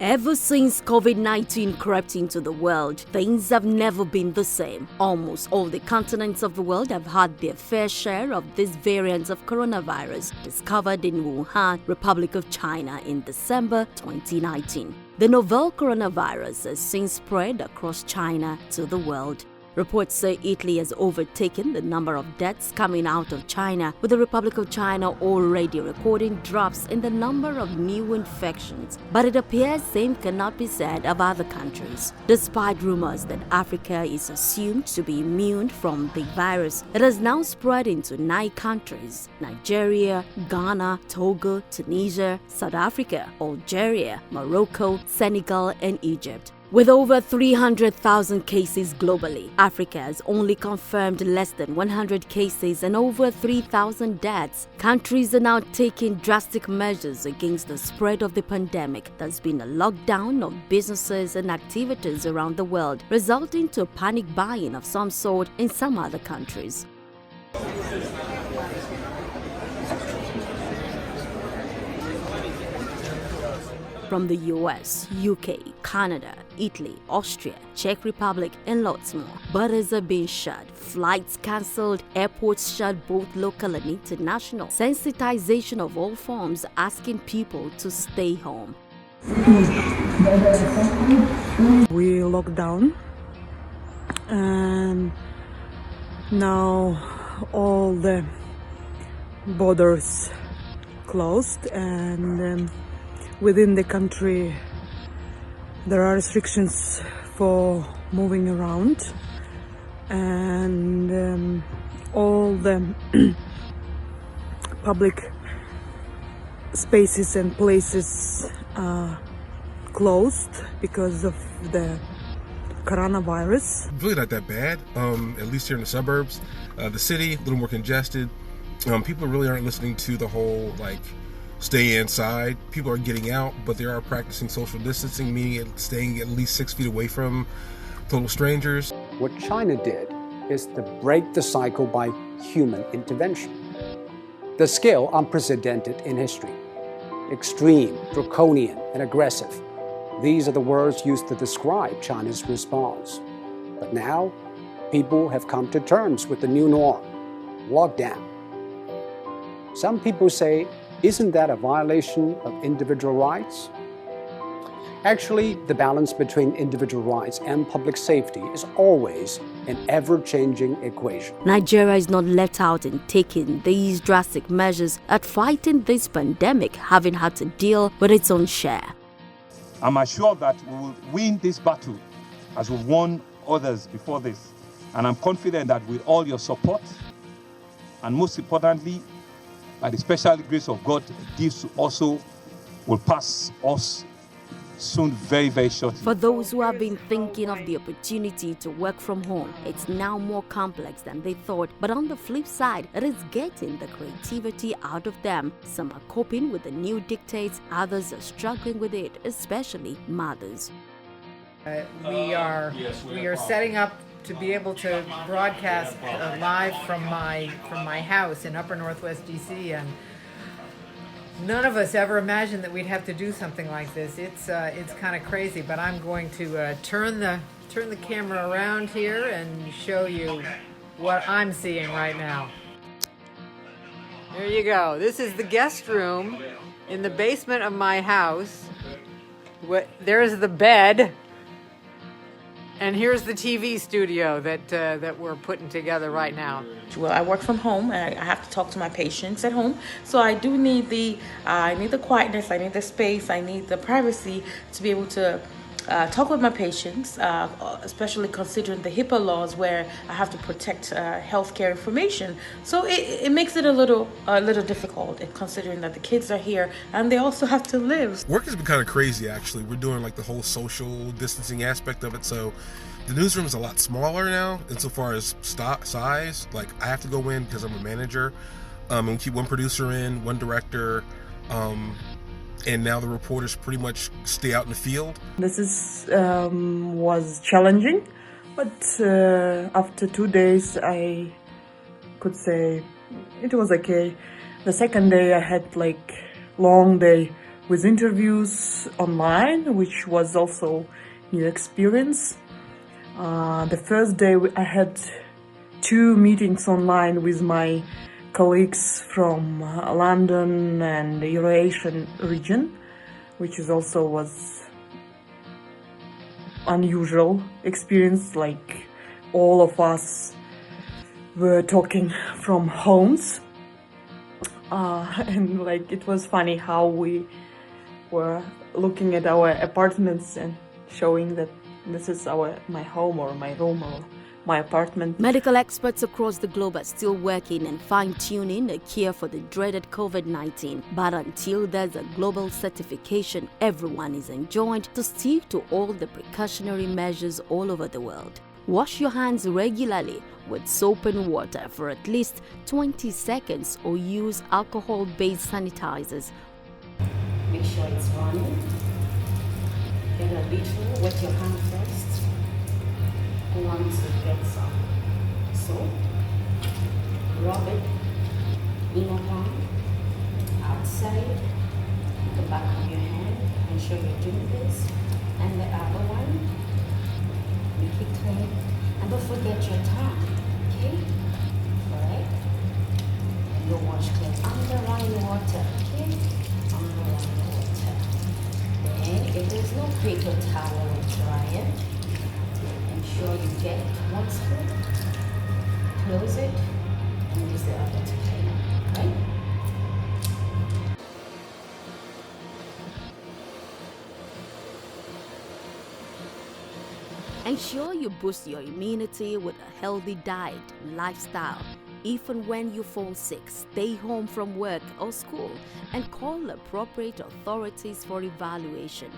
Ever since COVID-19 crept into the world, things have never been the same. Almost all the continents of the world have had their fair share of this variant of coronavirus, discovered in Wuhan, Republic of China in December 2019. The novel coronavirus has since spread across China to the world. Reports say Italy has overtaken the number of deaths coming out of China, with the Republic of China already recording drops in the number of new infections. But it appears same cannot be said of other countries. Despite rumors that Africa is assumed to be immune from the virus, it has now spread into 9 countries: Nigeria, Ghana, Togo, Tunisia, South Africa, Algeria, Morocco, Senegal, and Egypt. With over 300,000 cases globally, Africa has only confirmed less than 100 cases and over 3,000 deaths. Countries are now taking drastic measures against the spread of the pandemic. There's been a lockdown of businesses and activities around the world, resulting to panic buying of some sort in some other countries. From the US, UK, Canada, Italy, Austria, Czech Republic, and lots more. Borders are being shut, flights cancelled, airports shut both local and international. Sensitization of all forms, asking people to stay home. We locked down, and now all the borders closed, and within the country there are restrictions for moving around, and all the public spaces and places are closed because of the coronavirus. Really not that bad, at least here in the suburbs. The city, a little more congested. People really aren't listening to the whole stay inside. People are getting out, but they are practicing social distancing, meaning staying at least 6 feet away from total strangers. What China did is to break the cycle by human intervention. The scale unprecedented in history. Extreme, draconian, and aggressive. These are the words used to describe China's response. But now, people have come to terms with the new norm, lockdown. Some people say, isn't that a violation of individual rights? Actually, the balance between individual rights and public safety is always an ever-changing equation. Nigeria is not left out in taking these drastic measures at fighting this pandemic, having had to deal with its own share. I'm assured that we will win this battle as we've won others before this. And I'm confident that with all your support, and most importantly, by the special grace of God, this also will pass us soon, very, very shortly. For those who have been thinking of the opportunity to work from home, it's now more complex than they thought. But on the flip side, it is getting the creativity out of them. Some are coping with the new dictates, others are struggling with it, especially mothers. We are setting up to be able to broadcast live from my house in Upper Northwest DC, and none of us ever imagined that we'd have to do something like this. It's kind of crazy, but I'm going to turn the camera around here and show you what I'm seeing right now. There you go. This is the guest room in the basement of my house. There's the bed. And here's the TV studio that we're putting together right now. Well, I work from home, and I have to talk to my patients at home. So I do need the quietness, I need the space, I need the privacy to be able to talk with my patients, especially considering the HIPAA laws where I have to protect healthcare information. So it makes it a little difficult, considering that the kids are here and they also have to live. Work has been kind of crazy, actually. We're doing the whole social distancing aspect of it, so the newsroom is a lot smaller now insofar as size. I have to go in because I'm a manager, and keep one producer in, one director, and now the reporters pretty much stay out in the field. This was challenging, but after 2 days I could say it was okay. The second day I had long day with interviews online, which was also new experience. The first day I had 2 meetings online with my colleagues from London and the Eurasian region, which is also was unusual experience. Like all of us were talking from homes, and like it was funny how we were looking at our apartments and showing that this is my home or my room or my apartment. Medical experts across the globe are still working and fine-tuning a cure for the dreaded COVID-19. But until there's a global certification, everyone is enjoined to stick to all the precautionary measures all over the world. Wash your hands regularly with soap and water for at least 20 seconds or use alcohol-based sanitizers. Make sure it's running. Get a little, wet your hand first. Once you get some soap, rub it in your palm, outside, the back of your hand. Ensure you're doing this. And the other one, make it clean. And don't forget your tongue, okay? Alright? And you'll wash clean under running water, okay? Under running water. Then, if there's no paper towel or dryer, ensure you get one spoon, close it, and use the other to clean up, right? Ensure you boost your immunity with a healthy diet and lifestyle. If and when you fall sick, stay home from work or school and call appropriate authorities for evaluation.